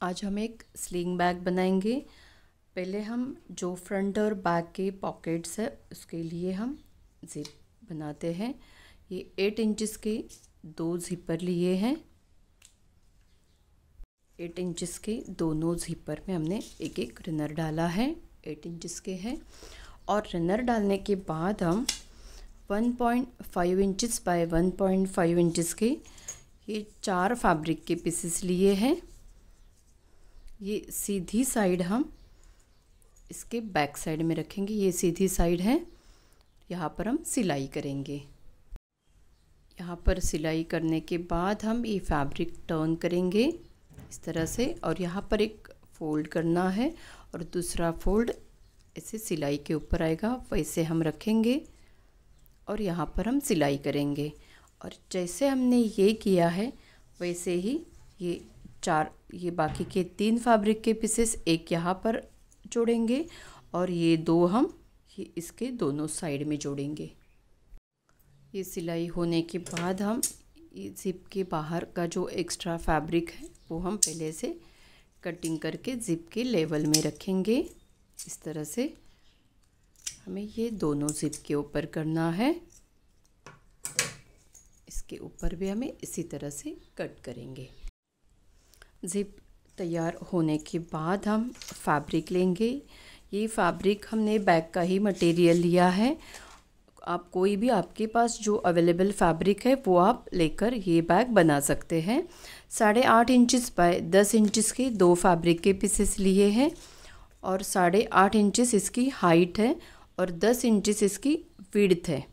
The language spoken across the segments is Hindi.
आज हम एक स्लिंग बैग बनाएंगे। पहले हम जो फ्रंट और बैक के पॉकेट्स है उसके लिए हम ज़िप बनाते हैं। ये 8 इंचेस के 2 ज़िपर लिए हैं। 8 इंचेस के दोनों ज़िपर में हमने एक एक रनर डाला है। 8 इंचेस के हैं और रनर डालने के बाद हम 1.5 इंचेस बाय 1.5 इंचेस के ये 4 फैब्रिक के पीसेस लिए हैं। ये सीधी साइड हम इसके बैक साइड में रखेंगे। ये सीधी साइड है, यहाँ पर हम सिलाई करेंगे। यहाँ पर सिलाई करने के बाद हम ये फैब्रिक टर्न करेंगे इस तरह से, और यहाँ पर एक फोल्ड करना है और दूसरा फोल्ड ऐसे सिलाई के ऊपर आएगा, वैसे हम रखेंगे और यहाँ पर हम सिलाई करेंगे। और जैसे हमने ये किया है वैसे ही ये बाकी के 3 फैब्रिक के पीसेस एक यहाँ पर जोड़ेंगे और ये 2 हम इसके दोनों साइड में जोड़ेंगे। ये सिलाई होने के बाद हम ज़िप के बाहर का जो एक्स्ट्रा फैब्रिक है वो हम पहले से कटिंग करके ज़िप के लेवल में रखेंगे। इस तरह से हमें ये दोनों ज़िप के ऊपर करना है। इसके ऊपर भी हमें इसी तरह से कट करेंगे। ज़िप तैयार होने के बाद हम फैब्रिक लेंगे। ये फैब्रिक हमने बैग का ही मटेरियल लिया है। आप कोई भी आपके पास जो अवेलेबल फैब्रिक है वो आप लेकर ये बैग बना सकते हैं। 8.5 इंचेस बाय 10 इंचेस के 2 फैब्रिक के पीसेस लिए हैं और 8.5 इंचेस इसकी हाइट है और 10 इंचेस इसकी विड्थ है।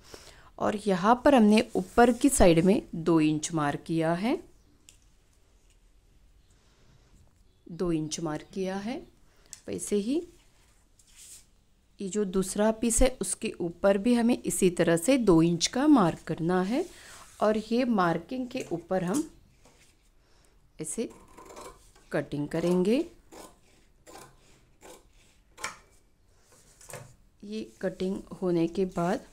और यहाँ पर हमने ऊपर की साइड में 2 इंच मार्क किया है। 2 इंच मार्क किया है। वैसे ही ये जो दूसरा पीस है उसके ऊपर भी हमें इसी तरह से 2 इंच का मार्क करना है और ये मार्किंग के ऊपर हम ऐसे कटिंग करेंगे। ये कटिंग होने के बाद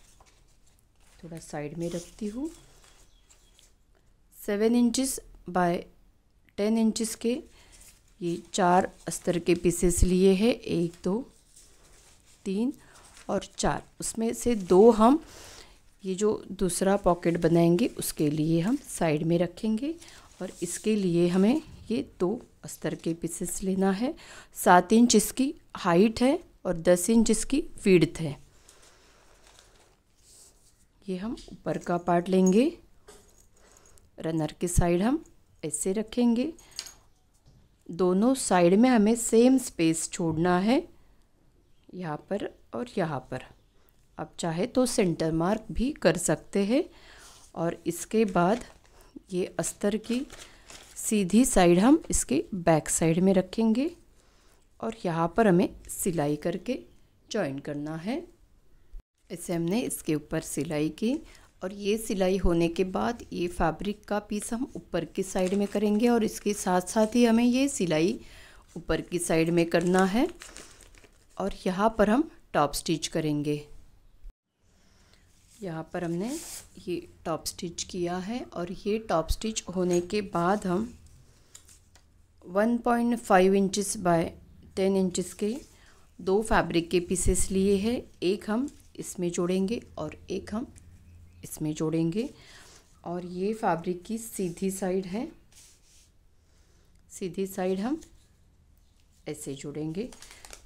थोड़ा साइड में रखती हूँ। 7 इंचेस बाय 10 इंचेस के ये 4 अस्तर के पीसेस लिए हैं। 1 2 3 और 4, उसमें से 2 हम ये जो दूसरा पॉकेट बनाएंगे उसके लिए हम साइड में रखेंगे और इसके लिए हमें ये 2 अस्तर के पीसेस लेना है। 7 इंच इसकी हाइट है और 10 इंच इसकी विड्थ है। ये हम ऊपर का पार्ट लेंगे। रनर की साइड हम ऐसे रखेंगे। दोनों साइड में हमें सेम स्पेस छोड़ना है, यहाँ पर और यहाँ पर। आप चाहे तो सेंटर मार्क भी कर सकते हैं। और इसके बाद ये अस्तर की सीधी साइड हम इसके बैक साइड में रखेंगे और यहाँ पर हमें सिलाई करके जॉइन करना है। ऐसे हमने इसके ऊपर सिलाई की और ये सिलाई होने के बाद ये फैब्रिक का पीस हम ऊपर की साइड में करेंगे और इसके साथ साथ ही हमें ये सिलाई ऊपर की साइड में करना है और यहाँ पर हम टॉप स्टिच करेंगे। यहाँ पर हमने ये टॉप स्टिच किया है और ये टॉप स्टिच होने के बाद हम 1.5 इंचेस बाय 10 इंचेस के 2 फैब्रिक के पीसेस लिए हैं। एक हम इसमें जोड़ेंगे और एक हम इसमें जोड़ेंगे और ये फैब्रिक की सीधी साइड है। सीधी साइड हम ऐसे जोड़ेंगे।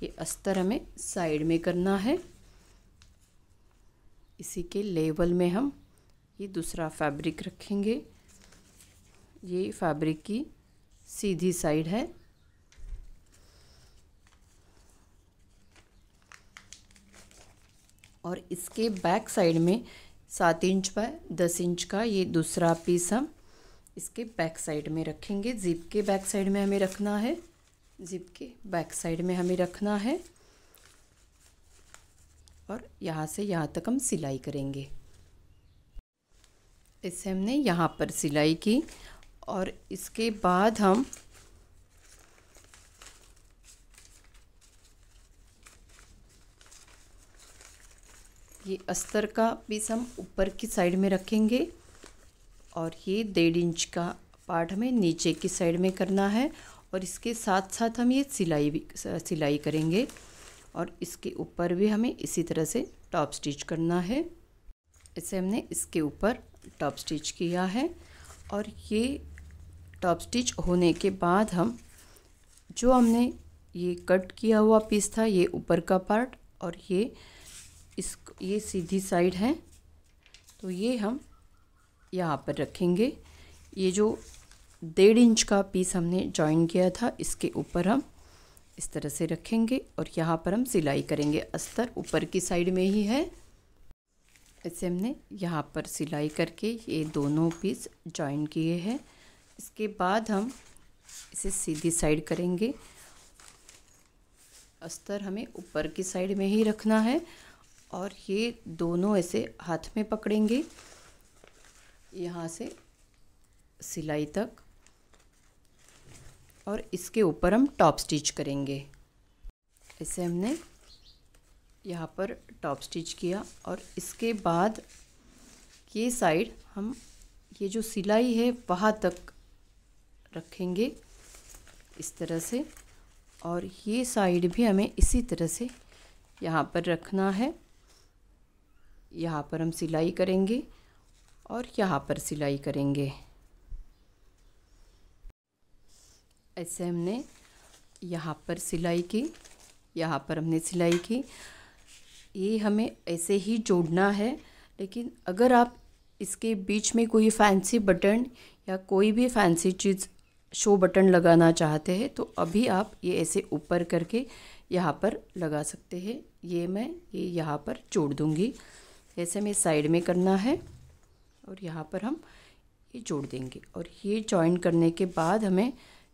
ये अस्तर हमें साइड में करना है। इसी के लेवल में हम ये दूसरा फैब्रिक रखेंगे। ये फैब्रिक की सीधी साइड है। और इसके बैक साइड में 7 इंच बाय 10 इंच का ये दूसरा पीस हम इसके बैक साइड में रखेंगे। ज़िप के बैक साइड में हमें रखना है। ज़िप के बैक साइड में हमें रखना है और यहाँ से यहाँ तक हम सिलाई करेंगे। इससे हमने यहाँ पर सिलाई की और इसके बाद हम ये अस्तर का पीस हम ऊपर की साइड में रखेंगे और ये 1.5 इंच का पार्ट हमें नीचे की साइड में करना है और इसके साथ साथ हम ये सिलाई करेंगे और इसके ऊपर भी हमें इसी तरह से टॉप स्टिच करना है। इसे हमने इसके ऊपर टॉप स्टिच किया है और ये टॉप स्टिच होने के बाद हम जो हमने ये कट किया हुआ पीस था, ये ऊपर का पार्ट और ये सीधी साइड है, तो ये हम यहाँ पर रखेंगे। ये जो 1.5 इंच का पीस हमने जॉइन किया था, इसके ऊपर हम इस तरह से रखेंगे और यहाँ पर हम सिलाई करेंगे। अस्तर ऊपर की साइड में ही है, इसे हमने यहाँ पर सिलाई करके ये दोनों पीस जॉइन किए हैं। इसके बाद हम इसे सीधी साइड करेंगे। अस्तर हमें ऊपर की साइड में ही रखना है और ये दोनों ऐसे हाथ में पकड़ेंगे यहाँ से सिलाई तक और इसके ऊपर हम टॉप स्टिच करेंगे। इसे हमने यहाँ पर टॉप स्टिच किया और इसके बाद ये साइड हम ये जो सिलाई है वहाँ तक रखेंगे इस तरह से और ये साइड भी हमें इसी तरह से यहाँ पर रखना है। यहाँ पर हम सिलाई करेंगे और यहाँ पर सिलाई करेंगे। ऐसे हमने यहाँ पर सिलाई की, यहाँ पर हमने सिलाई की। ये हमें ऐसे ही जोड़ना है, लेकिन अगर आप इसके बीच में कोई फैंसी बटन या कोई भी फैंसी चीज़ शो बटन लगाना चाहते हैं तो अभी आप ये ऐसे ऊपर करके यहाँ पर लगा सकते हैं। मैं यहाँ पर जोड़ दूँगी। ऐसे हमें साइड में करना है और यहाँ पर हम ये जोड़ देंगे और ये जॉइन करने के बाद हमें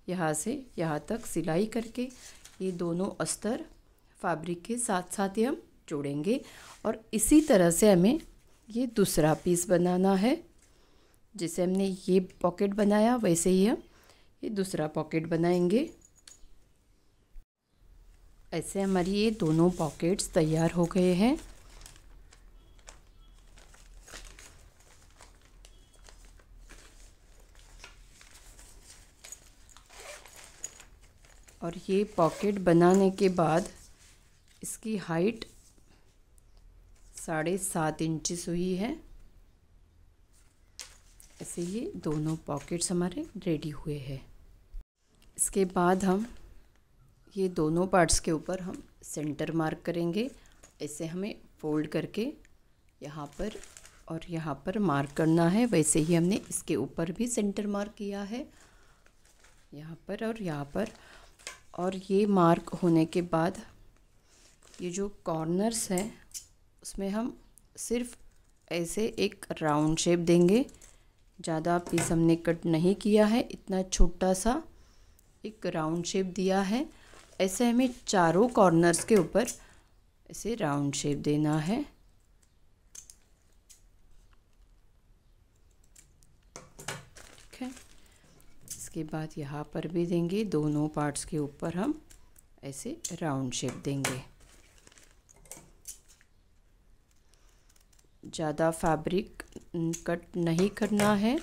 यहाँ से यहाँ तक सिलाई करके ये दोनों अस्तर फैब्रिक के साथ साथ ही हम जोड़ेंगे और इसी तरह से हमें ये दूसरा पीस बनाना है। जैसे हमने ये पॉकेट बनाया वैसे ही हम ये दूसरा पॉकेट बनाएंगे। ऐसे हमारी ये दोनों पॉकेट्स तैयार हो गए हैं। और ये पॉकेट बनाने के बाद इसकी हाइट 7.5 इंचेस हुई है। ऐसे ये दोनों पॉकेट्स हमारे रेडी हुए हैं। इसके बाद हम ये दोनों पार्ट्स के ऊपर हम सेंटर मार्क करेंगे। ऐसे हमें फोल्ड करके यहाँ पर और यहाँ पर मार्क करना है। वैसे ही हमने इसके ऊपर भी सेंटर मार्क किया है, यहाँ पर और यहाँ पर। और ये मार्क होने के बाद ये जो कॉर्नर्स हैं उसमें हम सिर्फ ऐसे एक राउंड शेप देंगे। ज़्यादा पीस हमने कट नहीं किया है, इतना छोटा सा एक राउंड शेप दिया है। ऐसे हमें चारों कॉर्नर्स के ऊपर ऐसे राउंड शेप देना है। ठीक है, इसके बाद यहाँ पर भी देंगे। दोनों पार्ट्स के ऊपर हम ऐसे राउंड शेप देंगे। ज़्यादा फैब्रिक कट नहीं करना है,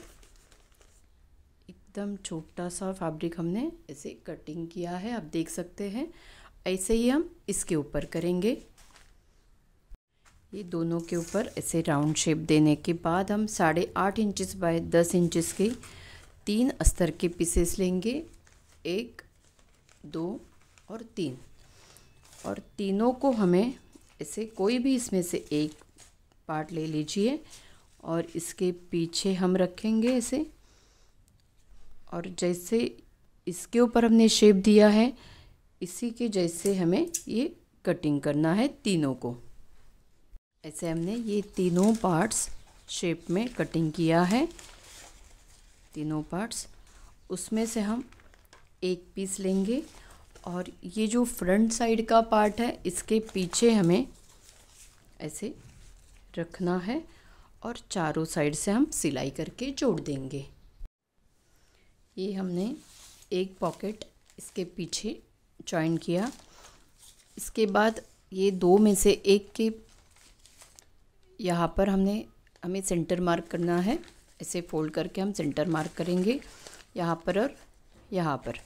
एकदम छोटा सा फैब्रिक हमने ऐसे कटिंग किया है, आप देख सकते हैं। ऐसे ही हम इसके ऊपर करेंगे। ये दोनों के ऊपर ऐसे राउंड शेप देने के बाद हम 8.5 इंचेस बाय 10 इंचेस के 3 अस्तर के पीसेस लेंगे। 1, 2 और 3, और तीनों को हमें ऐसे कोई भी इसमें से एक पार्ट ले लीजिए और इसके पीछे हम रखेंगे ऐसे। और जैसे इसके ऊपर हमने शेप दिया है इसी के जैसे हमें ये कटिंग करना है तीनों को। ऐसे हमने ये तीनों पार्ट्स शेप में कटिंग किया है, तीनों पार्ट्स। उसमें से हम एक पीस लेंगे और ये जो फ्रंट साइड का पार्ट है इसके पीछे हमें ऐसे रखना है और चारों साइड से हम सिलाई करके जोड़ देंगे। ये हमने एक पॉकेट इसके पीछे जॉइन किया। इसके बाद ये दो में से एक के यहाँ पर हमें सेंटर मार्क करना है। ऐसे फोल्ड करके हम सेंटर मार्क करेंगे यहाँ पर और यहाँ पर।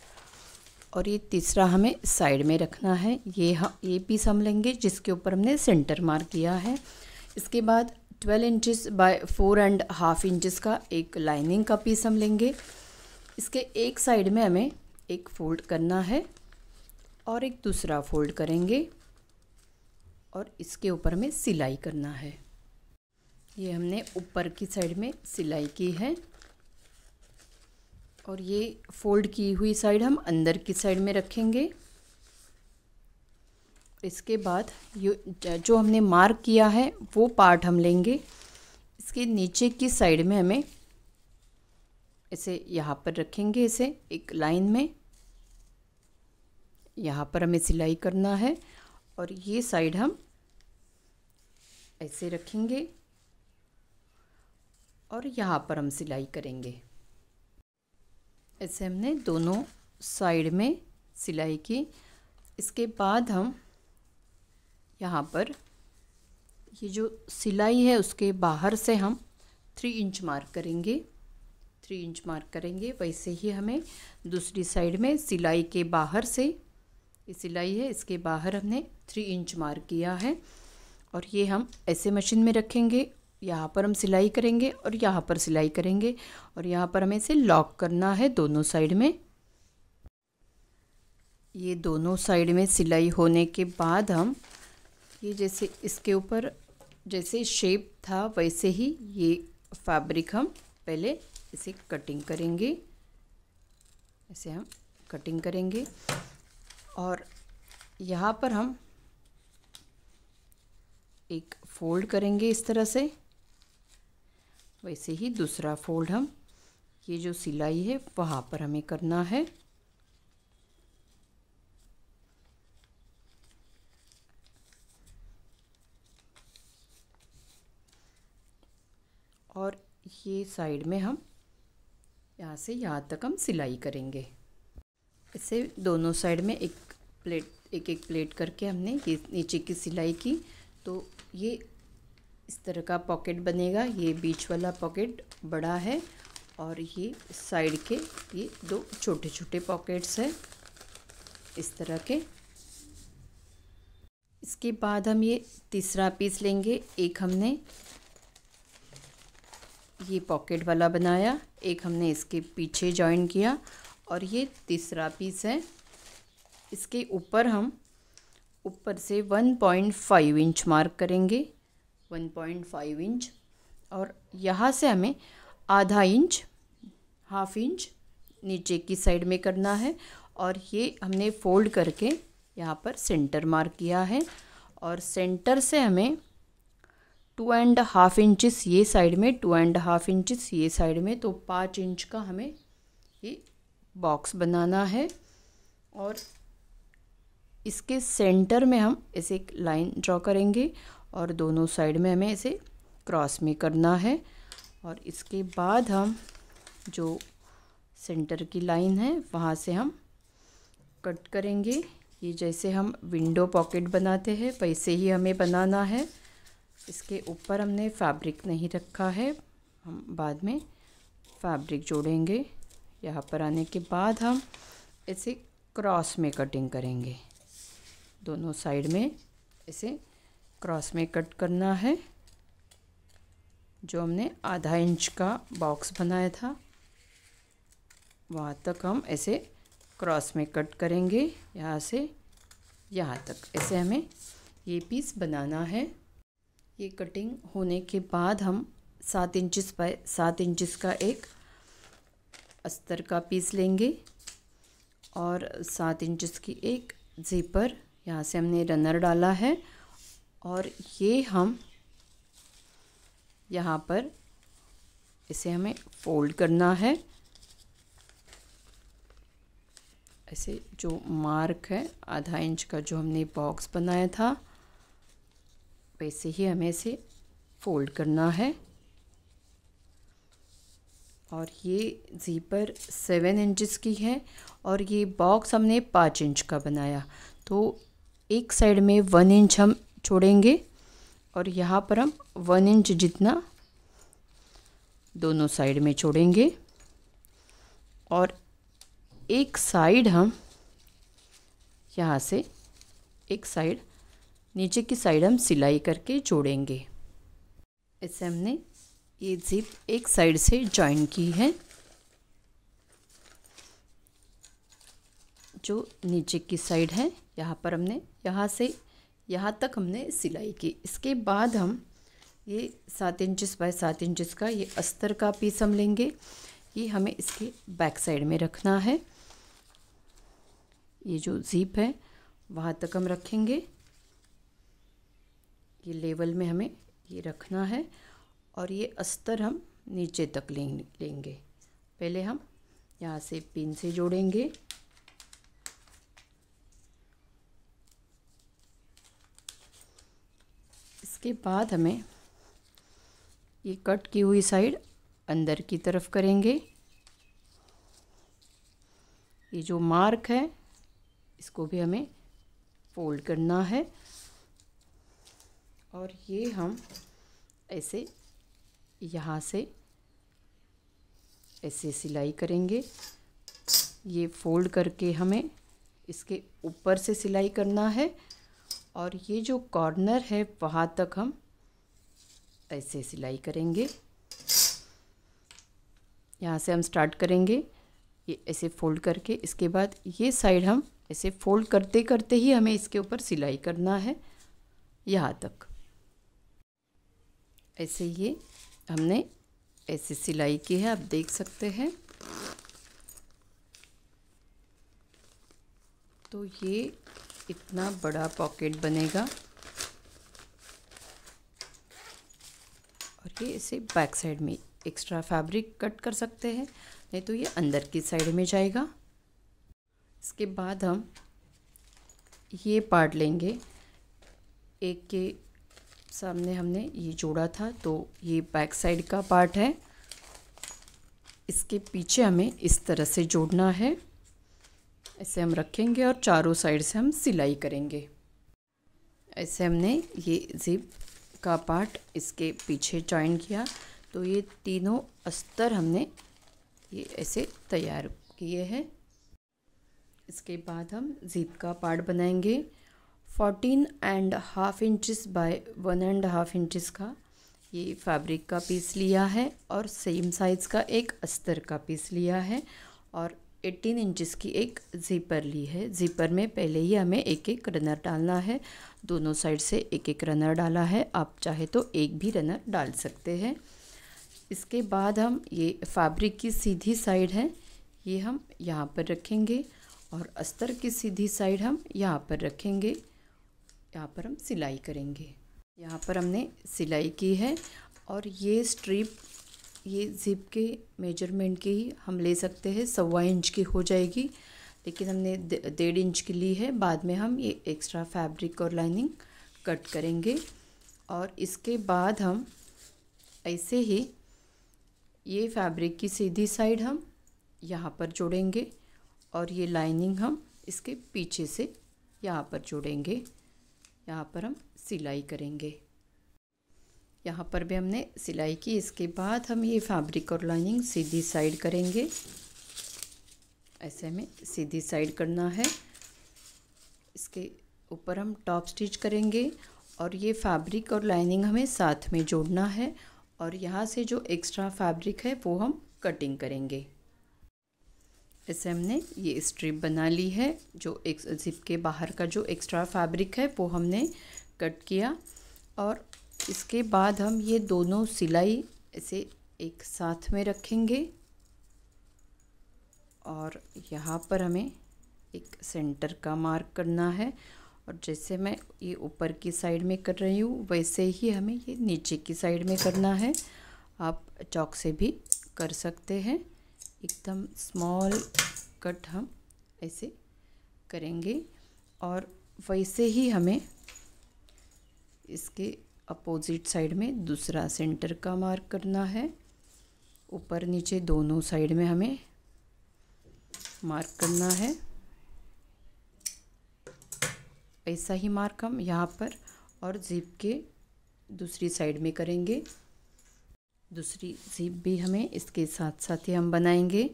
और ये तीसरा हमें साइड में रखना है। ये पीस हम लेंगे जिसके ऊपर हमने सेंटर मार्क किया है। इसके बाद 12 इंचेस बाय 4.5 इंचेस का एक लाइनिंग का पीस हम लेंगे। इसके एक साइड में हमें एक फोल्ड करना है और एक दूसरा फोल्ड करेंगे और इसके ऊपर हमें सिलाई करना है। ये हमने ऊपर की साइड में सिलाई की है और ये फोल्ड की हुई साइड हम अंदर की साइड में रखेंगे। इसके बाद ये जो हमने मार्क किया है वो पार्ट हम लेंगे। इसके नीचे की साइड में हमें इसे यहाँ पर रखेंगे, इसे एक लाइन में यहाँ पर हमें सिलाई करना है और ये साइड हम ऐसे रखेंगे और यहाँ पर हम सिलाई करेंगे। ऐसे हमने दोनों साइड में सिलाई की। इसके बाद हम यहाँ पर ये जो सिलाई है उसके बाहर से हम 3 इंच मार्क करेंगे। 3 इंच मार्क करेंगे। वैसे ही हमें दूसरी साइड में सिलाई के बाहर से, ये सिलाई है इसके बाहर हमने 3 इंच मार्क किया है और ये हम ऐसे मशीन में रखेंगे। यहाँ पर हम सिलाई करेंगे और यहाँ पर सिलाई करेंगे और यहाँ पर हमें इसे लॉक करना है दोनों साइड में। ये दोनों साइड में सिलाई होने के बाद हम ये जैसे इसके ऊपर जैसे शेप था वैसे ही ये फैब्रिक हम पहले इसे कटिंग करेंगे। ऐसे हम कटिंग करेंगे और यहाँ पर हम एक फोल्ड करेंगे इस तरह से। वैसे ही दूसरा फोल्ड हम ये जो सिलाई है वहाँ पर हमें करना है। और ये साइड में हम यहाँ से यहाँ तक हम सिलाई करेंगे। इसे दोनों साइड में एक प्लेट करके हमने ये नीचे की सिलाई की तो ये इस तरह का पॉकेट बनेगा। ये बीच वाला पॉकेट बड़ा है और ये साइड के ये 2 छोटे छोटे पॉकेट्स हैं इस तरह के। इसके बाद हम ये तीसरा पीस लेंगे। एक हमने ये पॉकेट वाला बनाया, एक हमने इसके पीछे जॉइन किया और ये तीसरा पीस है। इसके ऊपर हम ऊपर से 1.5 इंच मार्क करेंगे, 1.5 इंच और यहाँ से हमें आधा इंच, हाफ इंच नीचे की साइड में करना है और ये हमने फोल्ड करके यहाँ पर सेंटर मार्क किया है और सेंटर से हमें 2.5 इंचेस ये साइड में, 2.5 इंचेस ये साइड में, तो 5 इंच का हमें ये बॉक्स बनाना है और इसके सेंटर में हम ऐसे एक लाइन ड्रॉ करेंगे और दोनों साइड में हमें इसे क्रॉस में करना है और इसके बाद हम जो सेंटर की लाइन है वहाँ से हम कट करेंगे। ये जैसे हम विंडो पॉकेट बनाते हैं वैसे ही हमें बनाना है। इसके ऊपर हमने फैब्रिक नहीं रखा है, हम बाद में फैब्रिक जोड़ेंगे। यहाँ पर आने के बाद हम इसे क्रॉस में कटिंग करेंगे। दोनों साइड में इसे क्रॉस में कट करना है। जो हमने आधा इंच का बॉक्स बनाया था वहाँ तक हम ऐसे क्रॉस में कट करेंगे, यहाँ से यहाँ तक। ऐसे हमें ये पीस बनाना है। ये कटिंग होने के बाद हम 7 इंचेस बाय 7 इंचेस का एक अस्तर का पीस लेंगे और 7 इंचेस की एक ज़िपर, यहाँ से हमने रनर डाला है और ये हम यहाँ पर इसे हमें फोल्ड करना है। ऐसे जो मार्क है आधा इंच का जो हमने बॉक्स बनाया था वैसे ही हमें इसे फोल्ड करना है और ये ज़िपर 7 इंचेस की है और ये बॉक्स हमने 5 इंच का बनाया, तो एक साइड में 1 इंच हम छोड़ेंगे और यहाँ पर हम 1 इंच जितना दोनों साइड में छोड़ेंगे और एक साइड हम यहाँ से एक साइड, नीचे की साइड हम सिलाई करके जोड़ेंगे। ऐसे हमने ये ज़िप एक साइड से जॉइन की है, जो नीचे की साइड है यहाँ पर हमने यहाँ से यहाँ तक हमने सिलाई की। इसके बाद हम ये 7 इंचेस बाय 7 इंचेस का ये अस्तर का पीस हम लेंगे। ये हमें इसके बैक साइड में रखना है। ये जो ज़िप है वहाँ तक हम रखेंगे, ये लेवल में हमें ये रखना है। और ये अस्तर हम नीचे तक लेंगे। पहले हम यहाँ से पिन से जोड़ेंगे, इसके बाद हमें ये कट की हुई साइड अंदर की तरफ करेंगे। ये जो मार्क है इसको भी हमें फोल्ड करना है और ये हम ऐसे यहाँ से ऐसे सिलाई करेंगे। ये फोल्ड करके हमें इसके ऊपर से सिलाई करना है और ये जो कॉर्नर है वहाँ तक हम ऐसे सिलाई करेंगे। यहाँ से हम स्टार्ट करेंगे, ये ऐसे फोल्ड करके। इसके बाद ये साइड हम ऐसे फोल्ड करते करते ही हमें इसके ऊपर सिलाई करना है यहाँ तक। ऐसे ये हमने ऐसे सिलाई की है, आप देख सकते हैं। तो ये इतना बड़ा पॉकेट बनेगा और ये इसे बैक साइड में एक्स्ट्रा फैब्रिक कट कर सकते हैं, नहीं तो ये अंदर की साइड में जाएगा। इसके बाद हम ये पार्ट लेंगे, एक के सामने हमने ये जोड़ा था तो ये बैक साइड का पार्ट है। इसके पीछे हमें इस तरह से जोड़ना है, ऐसे हम रखेंगे और चारों साइड से हम सिलाई करेंगे। ऐसे हमने ये ज़िप का पार्ट इसके पीछे जॉइन किया तो ये तीनों अस्तर हमने ये ऐसे तैयार किए हैं। इसके बाद हम ज़िप का पार्ट बनाएंगे। 14.5 इंचेस बाय 1.5 इंचेस का ये फैब्रिक का पीस लिया है और सेम साइज़ का एक अस्तर का पीस लिया है और 18 इंचेस की एक ज़िपर ली है। ज़िपर में पहले ही हमें एक एक रनर डालना है, दोनों साइड से एक एक रनर डाला है, आप चाहे तो एक भी रनर डाल सकते हैं। इसके बाद हम ये फैब्रिक की सीधी साइड है ये हम यहाँ पर रखेंगे और अस्तर की सीधी साइड हम यहाँ पर रखेंगे। यहाँ पर हम सिलाई करेंगे। यहाँ पर हमने सिलाई की है और ये स्ट्रिप ये ज़िप के मेजरमेंट की ही हम ले सकते हैं, 1.25 इंच की हो जाएगी, लेकिन हमने 1.5 इंच की ली है। बाद में हम ये एक्स्ट्रा फैब्रिक और लाइनिंग कट करेंगे और इसके बाद हम ऐसे ही ये फैब्रिक की सीधी साइड हम यहाँ पर जोड़ेंगे और ये लाइनिंग हम इसके पीछे से यहाँ पर जोड़ेंगे। यहाँ पर हम सिलाई करेंगे। यहाँ पर भी हमने सिलाई की। इसके बाद हम ये फैब्रिक और लाइनिंग सीधी साइड करेंगे। ऐसे हमें सीधी साइड करना है। इसके ऊपर हम टॉप स्टिच करेंगे और ये फैब्रिक और लाइनिंग हमें साथ में जोड़ना है और यहाँ से जो एक्स्ट्रा फैब्रिक है वो हम कटिंग करेंगे। ऐसे हमने ये स्ट्रिप बना ली है। जो एक ज़िप के बाहर का जो एक्स्ट्रा फैब्रिक है वो हमने कट किया और इसके बाद हम ये दोनों सिलाई ऐसे एक साथ में रखेंगे और यहाँ पर हमें एक सेंटर का मार्क करना है और जैसे मैं ये ऊपर की साइड में कर रही हूँ वैसे ही हमें ये नीचे की साइड में करना है। आप चॉक से भी कर सकते हैं। एकदम स्मॉल कट हम ऐसे करेंगे और वैसे ही हमें इसके अपोजिट साइड में दूसरा सेंटर का मार्क करना है। ऊपर नीचे दोनों साइड में हमें मार्क करना है। ऐसा ही मार्क हम यहाँ पर और ज़िप के दूसरी साइड में करेंगे। दूसरी ज़िप भी हमें इसके साथ साथ ही हम बनाएंगे।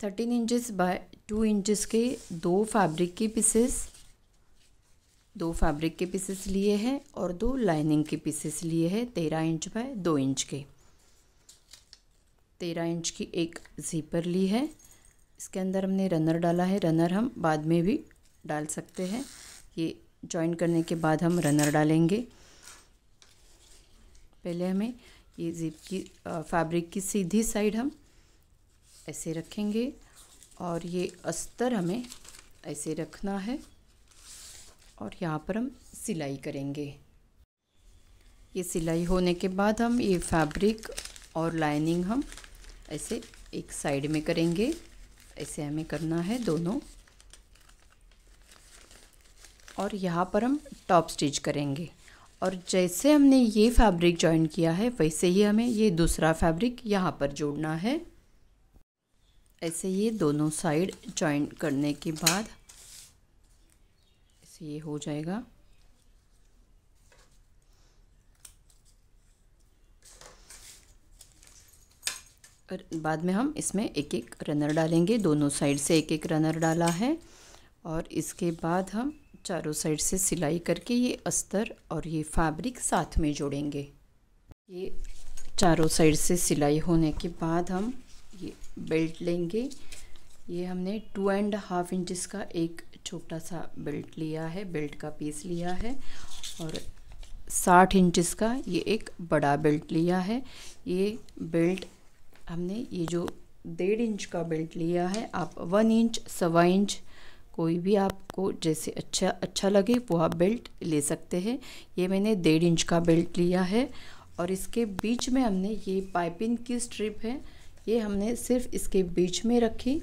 13 इंचेस बाय 2 इंचेस के दो फैब्रिक के पीसेस 2 फैब्रिक के पीसेस लिए हैं और 2 लाइनिंग के पीसेस लिए हैं 13 इंच बाय 2 इंच के। 13 इंच की एक ज़िपर ली है, इसके अंदर हमने रनर डाला है। रनर हम बाद में भी डाल सकते हैं, ये जॉइन करने के बाद हम रनर डालेंगे। पहले हमें ये ज़िप की फैब्रिक की सीधी साइड हम ऐसे रखेंगे और ये अस्तर हमें ऐसे रखना है और यहाँ पर हम सिलाई करेंगे। ये सिलाई होने के बाद हम ये फैब्रिक और लाइनिंग हम ऐसे एक साइड में करेंगे, ऐसे हमें करना है दोनों। और यहाँ पर हम टॉप स्टिच करेंगे और जैसे हमने ये फैब्रिक जॉइन किया है वैसे ही हमें ये दूसरा फैब्रिक यहाँ पर जोड़ना है। ऐसे ये दोनों साइड जॉइन करने के बाद ऐसे ये हो जाएगा। और बाद में हम इसमें एक एक रनर डालेंगे, दोनों साइड से एक एक रनर डाला है। और इसके बाद हम चारों साइड से सिलाई करके ये अस्तर और ये फैब्रिक साथ में जोड़ेंगे। ये चारों साइड से सिलाई होने के बाद हम ये बेल्ट लेंगे। ये हमने 2.5 इंचेस का एक छोटा सा बेल्ट लिया है, बेल्ट का पीस लिया है और 60 इंचेस का ये एक बड़ा बेल्ट लिया है। ये बेल्ट हमने ये जो 1.5 इंच का बेल्ट लिया है, आप 1 इंच 1.25 इंच कोई भी आपको जैसे अच्छा लगे वो आप बेल्ट ले सकते हैं। ये मैंने 1.5 इंच का बेल्ट लिया है और इसके बीच में हमने ये पाइपिंग की स्ट्रिप है, ये हमने सिर्फ इसके बीच में रखी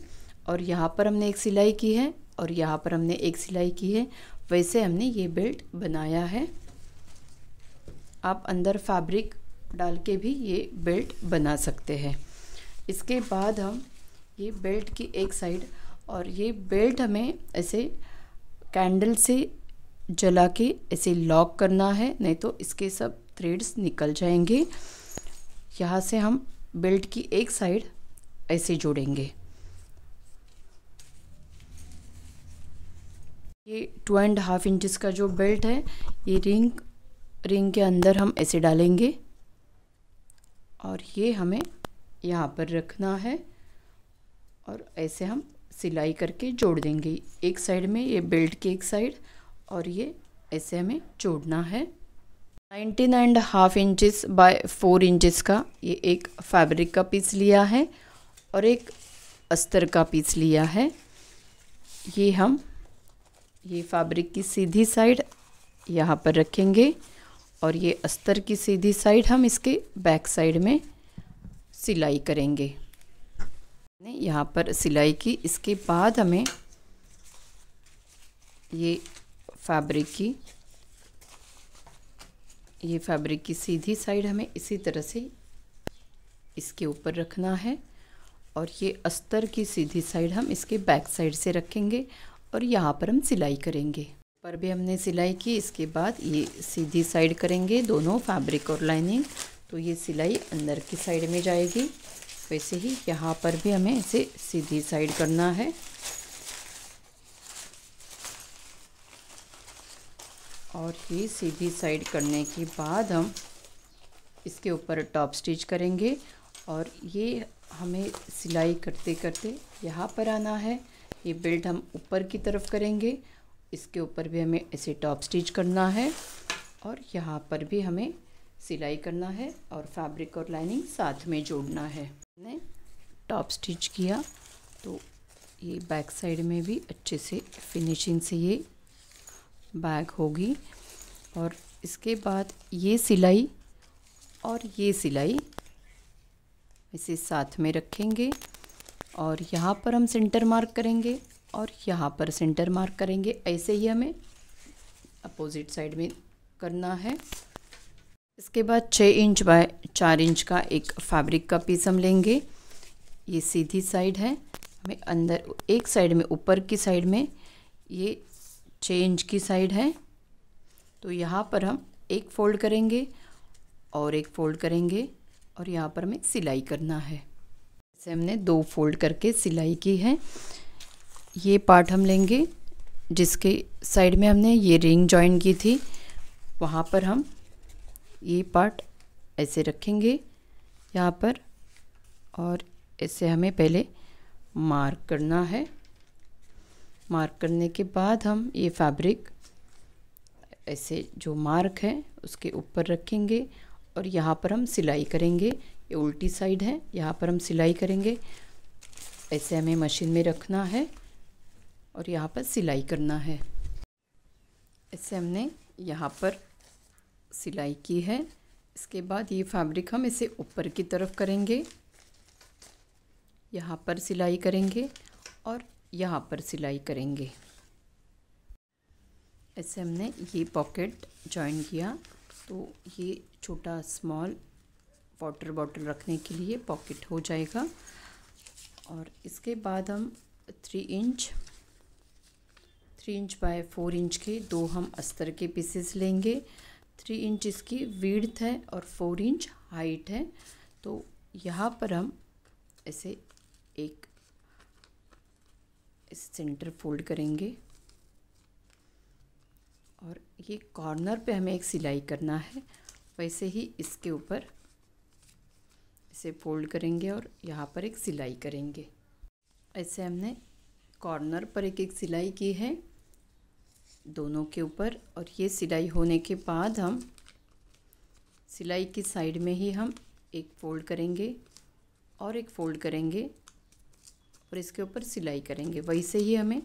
और यहाँ पर हमने एक सिलाई की है और यहाँ पर हमने एक सिलाई की है। वैसे हमने ये बेल्ट बनाया है। आप अंदर फैब्रिक डाल के भी ये बेल्ट बना सकते हैं। इसके बाद हम ये बेल्ट की एक साइड और ये बेल्ट हमें ऐसे कैंडल से जला के ऐसे लॉक करना है, नहीं तो इसके सब थ्रेड्स निकल जाएंगे। यहाँ से हम बेल्ट की एक साइड ऐसे जोड़ेंगे। ये 2.5 इंचेस का जो बेल्ट है, ये रिंग के अंदर हम ऐसे डालेंगे और ये हमें यहाँ पर रखना है और ऐसे हम सिलाई करके जोड़ देंगे। एक साइड में ये बेल्ट की एक साइड और ये ऐसे हमें जोड़ना है। 19.5 इंचेस बाय 4 इंचेस का ये एक फैब्रिक का पीस लिया है और एक अस्तर का पीस लिया है। ये हम ये फैब्रिक की सीधी साइड यहाँ पर रखेंगे और ये अस्तर की सीधी साइड हम इसके बैक साइड में सिलाई करेंगे। यहाँ पर सिलाई की, इसके बाद हमें ये फैब्रिक की सीधी साइड हमें इसी तरह से इसके ऊपर रखना है और ये अस्तर की सीधी साइड हम इसके बैक साइड से रखेंगे और यहाँ पर हम सिलाई करेंगे। पर भी हमने सिलाई की, इसके बाद ये सीधी साइड करेंगे दोनों फैब्रिक और लाइनिंग, तो ये सिलाई अंदर की साइड में जाएगी। वैसे ही यहाँ पर भी हमें इसे सीधी साइड करना है और ये सीधी साइड करने के बाद हम इसके ऊपर टॉप स्टिच करेंगे और ये हमें सिलाई करते करते यहाँ पर आना है। ये बेल्ट हम ऊपर की तरफ करेंगे, इसके ऊपर भी हमें ऐसे टॉप स्टिच करना है और यहाँ पर भी हमें सिलाई करना है और फैब्रिक और लाइनिंग साथ में जोड़ना है। मैंने टॉप स्टिच किया तो ये बैक साइड में भी अच्छे से फिनिशिंग से ये बैक होगी और इसके बाद ये सिलाई और ये सिलाई इसे साथ में रखेंगे और यहाँ पर हम सेंटर मार्क करेंगे और यहाँ पर सेंटर मार्क करेंगे। ऐसे ही हमें अपोजिट साइड में करना है। इसके बाद 6 इंच बाय 4 इंच का एक फैब्रिक का पीस हम लेंगे। ये सीधी साइड है, हमें अंदर एक साइड में ऊपर की साइड में ये 6 इंच की साइड है, तो यहाँ पर हम एक फ़ोल्ड करेंगे और एक फ़ोल्ड करेंगे और यहाँ पर हमें सिलाई करना है। जैसे हमने 2 फोल्ड करके सिलाई की है। ये पार्ट हम लेंगे जिसके साइड में हमने ये रिंग जॉइन की थी वहाँ पर हम ये पार्ट ऐसे रखेंगे यहाँ पर, और इसे हमें पहले मार्क करना है। मार्क करने के बाद हम ये फैब्रिक ऐसे जो मार्क है उसके ऊपर रखेंगे और यहाँ पर हम सिलाई करेंगे। ये उल्टी साइड है, यहाँ पर हम सिलाई करेंगे। ऐसे हमें मशीन में रखना है और यहाँ पर सिलाई करना है। ऐसे हमने यहाँ पर सिलाई की है। इसके बाद ये फैब्रिक हम इसे ऊपर की तरफ करेंगे, यहाँ पर सिलाई करेंगे और यहाँ पर सिलाई करेंगे। ऐसे हमने ये पॉकेट जॉइन किया, तो ये छोटा स्मॉल वाटर बॉटल रखने के लिए पॉकेट हो जाएगा। और इसके बाद हम 3 इंच बाय 4 इंच के दो हम अस्तर के पीसेस लेंगे। 3 इंच इसकी विड्थ है और 4 इंच हाइट है। तो यहाँ पर हम ऐसे एक इस सेंटर फोल्ड करेंगे और ये कॉर्नर पे हमें एक सिलाई करना है। वैसे ही इसके ऊपर इसे फोल्ड करेंगे और यहाँ पर एक सिलाई करेंगे। ऐसे हमने कॉर्नर पर एक सिलाई की है दोनों के ऊपर, और ये सिलाई होने के बाद हम सिलाई की साइड में ही हम एक फ़ोल्ड करेंगे और एक फ़ोल्ड करेंगे और इसके ऊपर सिलाई करेंगे। वैसे ही हमें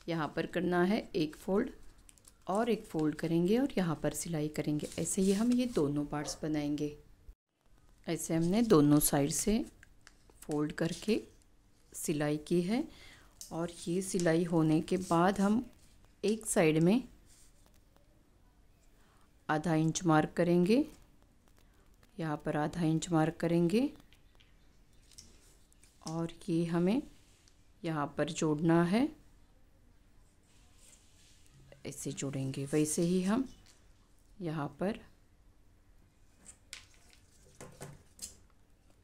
यहाँ पर करना है, एक फ़ोल्ड और एक फ़ोल्ड करेंगे और यहाँ पर सिलाई करेंगे। ऐसे ही हम ये दोनों पार्ट्स बनाएंगे। ऐसे हमने दोनों साइड से फ़ोल्ड करके सिलाई की है और ये सिलाई होने के बाद हम एक साइड में आधा इंच मार्क करेंगे, यहाँ पर आधा इंच मार्क करेंगे और ये हमें यहाँ पर जोड़ना है। ऐसे जोड़ेंगे। वैसे ही हम यहाँ पर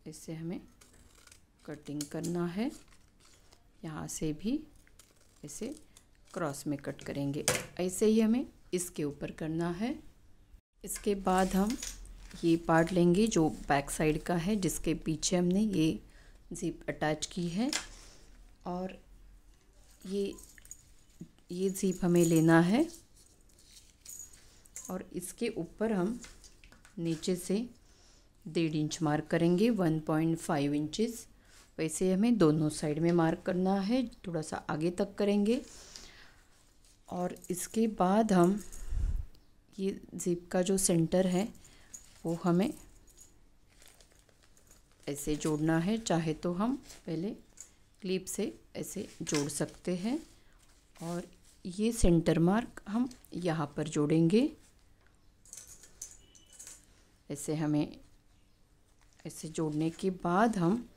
इसे हमें कटिंग करना है। यहाँ से भी ऐसे क्रॉस में कट करेंगे। ऐसे ही हमें इसके ऊपर करना है। इसके बाद हम ये पार्ट लेंगे जो बैक साइड का है, जिसके पीछे हमने ये ज़िप अटैच की है, और ये ज़िप हमें लेना है और इसके ऊपर हम नीचे से 1.5 इंच मार्क करेंगे, 1.5 इंचेस। वैसे हमें दोनों साइड में मार्क करना है, थोड़ा सा आगे तक करेंगे। और इसके बाद हम ये ज़िप का जो सेंटर है वो हमें ऐसे जोड़ना है। चाहे तो हम पहले क्लिप से ऐसे जोड़ सकते हैं और ये सेंटर मार्क हम यहाँ पर जोड़ेंगे। ऐसे हमें ऐसे जोड़ने के बाद हम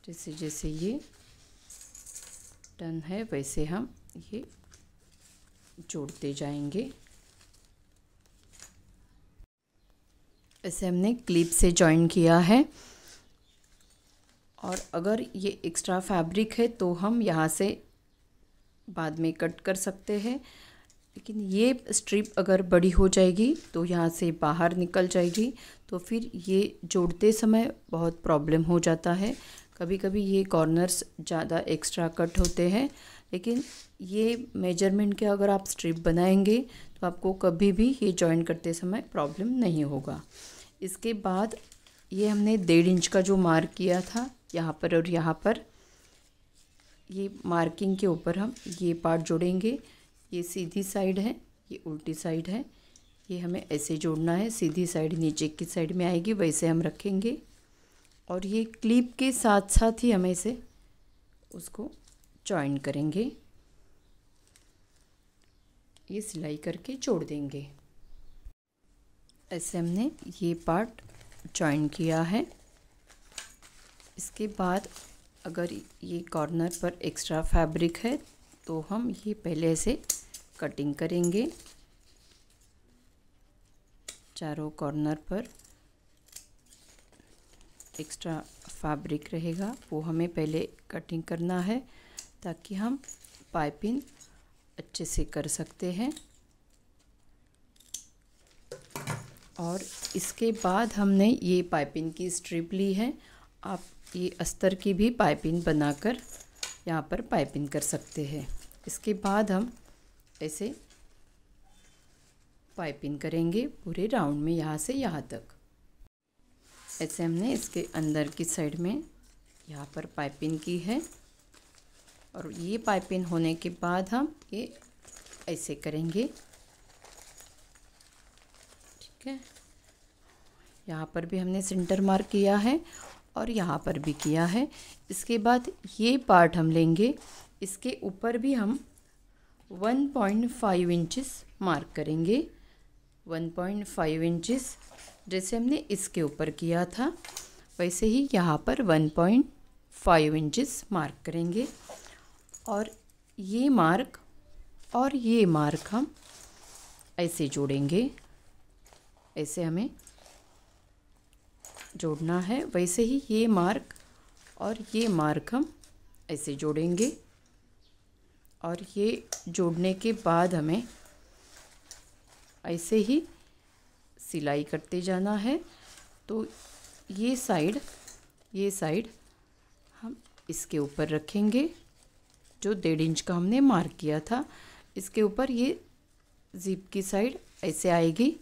जैसे जैसे ये टर्न है वैसे हम ये जोड़ते जाएंगे। ऐसे हमने क्लिप से जॉइन किया है, और अगर ये एक्स्ट्रा फैब्रिक है तो हम यहाँ से बाद में कट कर सकते हैं, लेकिन ये स्ट्रिप अगर बड़ी हो जाएगी तो यहाँ से बाहर निकल जाएगी, तो फिर ये जोड़ते समय बहुत प्रॉब्लम हो जाता है। कभी कभी ये कॉर्नर्स ज़्यादा एक्स्ट्रा कट होते हैं, लेकिन ये मेजरमेंट के अगर आप स्ट्रिप बनाएंगे तो आपको कभी भी ये जॉइन करते समय प्रॉब्लम नहीं होगा। इसके बाद ये हमने 1.5 इंच का जो मार्क किया था यहाँ पर और यहाँ पर, ये मार्किंग के ऊपर हम ये पार्ट जोड़ेंगे। ये सीधी साइड है, ये उल्टी साइड है, ये हमें ऐसे जोड़ना है। सीधी साइड नीचे की साइड में आएगी, वैसे हम रखेंगे, और ये क्लिप के साथ साथ ही हमें इसे उसको जॉइन करेंगे। ये सिलाई करके जोड़ देंगे। ऐसे हमने ये पार्ट जॉइन किया है। इसके बाद अगर ये कॉर्नर पर एक्स्ट्रा फैब्रिक है तो हम ये पहले से कटिंग करेंगे। चारों कॉर्नर पर एक्स्ट्रा फैब्रिक रहेगा वो हमें पहले कटिंग करना है, ताकि हम पाइपिंग अच्छे से कर सकते हैं। और इसके बाद हमने ये पाइपिंग की स्ट्रिप ली है। आप ये अस्तर की भी पाइपिंग बनाकर यहाँ पर पाइपिंग कर सकते हैं। इसके बाद हम ऐसे पाइपिंग करेंगे पूरे राउंड में, यहाँ से यहाँ तक। ऐसे हमने इसके अंदर की साइड में यहाँ पर पाइपिंग की है। और ये पाइपिंग होने के बाद हम ये ऐसे करेंगे, ठीक है। यहाँ पर भी हमने सेंटर मार्क किया है और यहाँ पर भी किया है। इसके बाद ये पार्ट हम लेंगे, इसके ऊपर भी हम 1.5 इंचेस मार्क करेंगे। 1.5 इंचेस जैसे हमने इसके ऊपर किया था वैसे ही यहाँ पर 1.5 इंचेस मार्क करेंगे। और ये मार्क और ये मार्क हम ऐसे जोड़ेंगे, ऐसे हमें जोड़ना है। वैसे ही ये मार्क और ये मार्क हम ऐसे जोड़ेंगे। और ये जोड़ने के बाद हमें ऐसे ही सिलाई करते जाना है। तो ये साइड हम इसके ऊपर रखेंगे, जो 1.5 इंच का हमने मार्क किया था। इसके ऊपर ये ज़िप की साइड ऐसे आएगी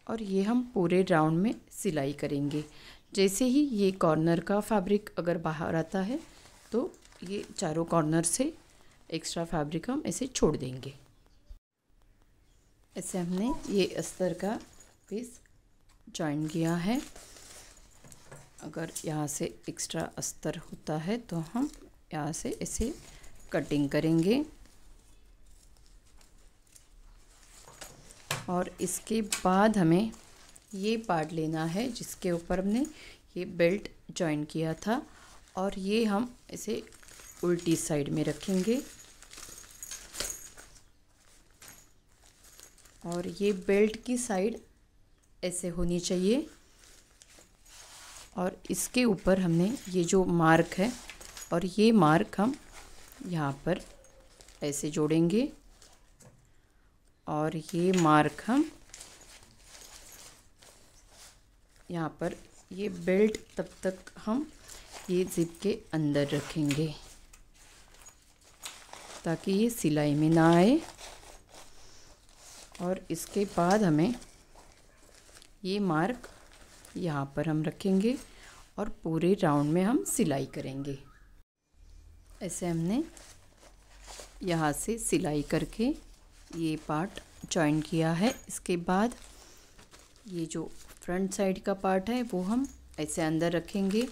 और ये हम पूरे राउंड में सिलाई करेंगे। जैसे ही ये कॉर्नर का फैब्रिक अगर बाहर आता है तो ये चारों कॉर्नर से एक्स्ट्रा फैब्रिक हम ऐसे छोड़ देंगे। ऐसे हमने ये अस्तर का पीस जॉइन किया है। अगर यहाँ से एक्स्ट्रा अस्तर होता है तो हम यहाँ से ऐसे कटिंग करेंगे। और इसके बाद हमें ये पार्ट लेना है जिसके ऊपर हमने ये बेल्ट जॉइन किया था, और ये हम इसे उल्टी साइड में रखेंगे। और ये बेल्ट की साइड ऐसे होनी चाहिए। और इसके ऊपर हमने ये जो मार्क है और ये मार्क हम यहाँ पर ऐसे जोड़ेंगे। और ये मार्क हम यहाँ पर, ये बेल्ट तब तक हम ये ज़िप के अंदर रखेंगे ताकि ये सिलाई में ना आए। और इसके बाद हमें ये मार्क यहाँ पर हम रखेंगे और पूरे राउंड में हम सिलाई करेंगे। ऐसे हमने यहाँ से सिलाई करके ये पार्ट जॉइन किया है। इसके बाद ये जो फ्रंट साइड का पार्ट है वो हम ऐसे अंदर रखेंगे।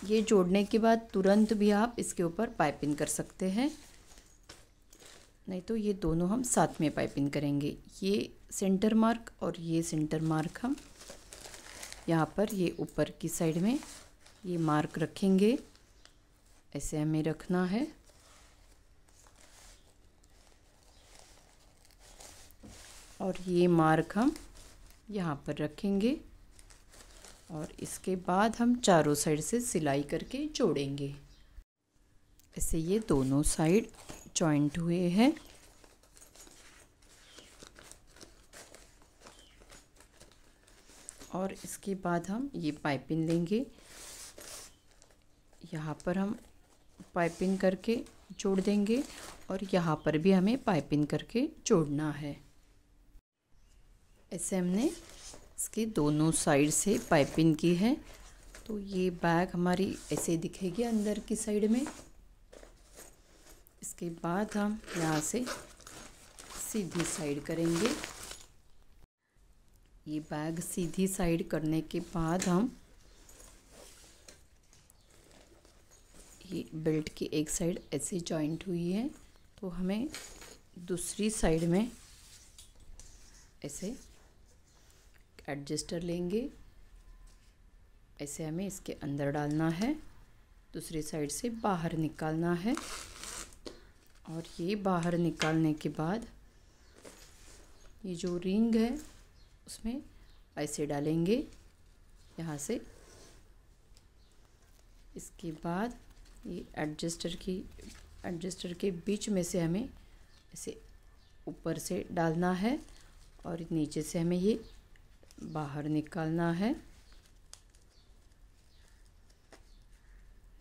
ये जोड़ने के बाद तुरंत भी आप इसके ऊपर पाइपिंग कर सकते हैं, नहीं तो ये दोनों हम साथ में पाइपिंग करेंगे। ये सेंटर मार्क और ये सेंटर मार्क हम यहाँ पर ये ऊपर की साइड में ये मार्क रखेंगे। ऐसे हमें रखना है। और ये मार्क हम यहाँ पर रखेंगे। और इसके बाद हम चारों साइड से सिलाई करके जोड़ेंगे। ऐसे ये दोनों साइड जॉइंट हुए हैं। और इसके बाद हम ये पाइपिंग लेंगे। यहाँ पर हम पाइपिंग करके जोड़ देंगे और यहाँ पर भी हमें पाइपिंग करके जोड़ना है। ऐसे हमने इसके दोनों साइड से पाइपिंग की है। तो ये बैग हमारी ऐसे दिखेगी अंदर की साइड में। इसके बाद हम यहाँ से सीधी साइड करेंगे। ये बैग सीधी साइड करने के बाद हम ये बेल्ट की एक साइड ऐसे जॉइंट हुई है, तो हमें दूसरी साइड में ऐसे एडजस्टर लेंगे। ऐसे हमें इसके अंदर डालना है, दूसरी साइड से बाहर निकालना है। और ये बाहर निकालने के बाद ये जो रिंग है उसमें ऐसे डालेंगे यहाँ से। इसके बाद ये एडजस्टर के बीच में से हमें इसे ऊपर से डालना है और नीचे से हमें ये बाहर निकालना है।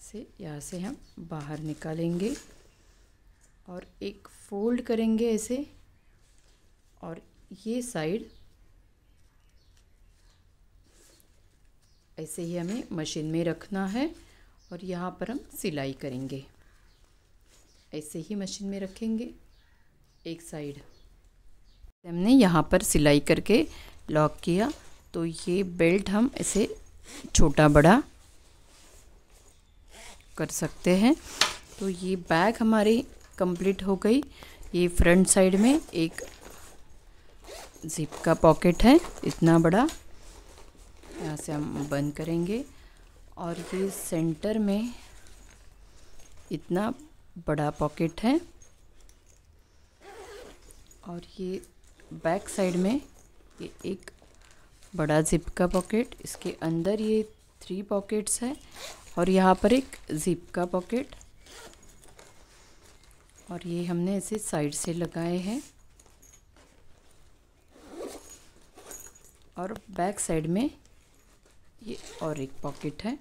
इसे यहाँ से हम बाहर निकालेंगे और एक फोल्ड करेंगे ऐसे, और ये साइड ऐसे ही हमें मशीन में रखना है और यहाँ पर हम सिलाई करेंगे। ऐसे ही मशीन में रखेंगे एक साइड। हमने यहाँ पर सिलाई करके लॉक किया तो ये बेल्ट हम इसे छोटा बड़ा कर सकते हैं। तो ये बैग हमारी कंप्लीट हो गई। ये फ्रंट साइड में एक जिप का पॉकेट है इतना बड़ा, यहाँ से हम बंद करेंगे, और ये सेंटर में इतना बड़ा पॉकेट है, और ये बैक साइड में ये एक बड़ा जिप का पॉकेट, इसके अंदर ये 3 पॉकेट्स है, और यहाँ पर एक जिप का पॉकेट, और ये हमने इसे साइड से लगाए हैं। और बैक साइड में ये और एक पॉकेट है।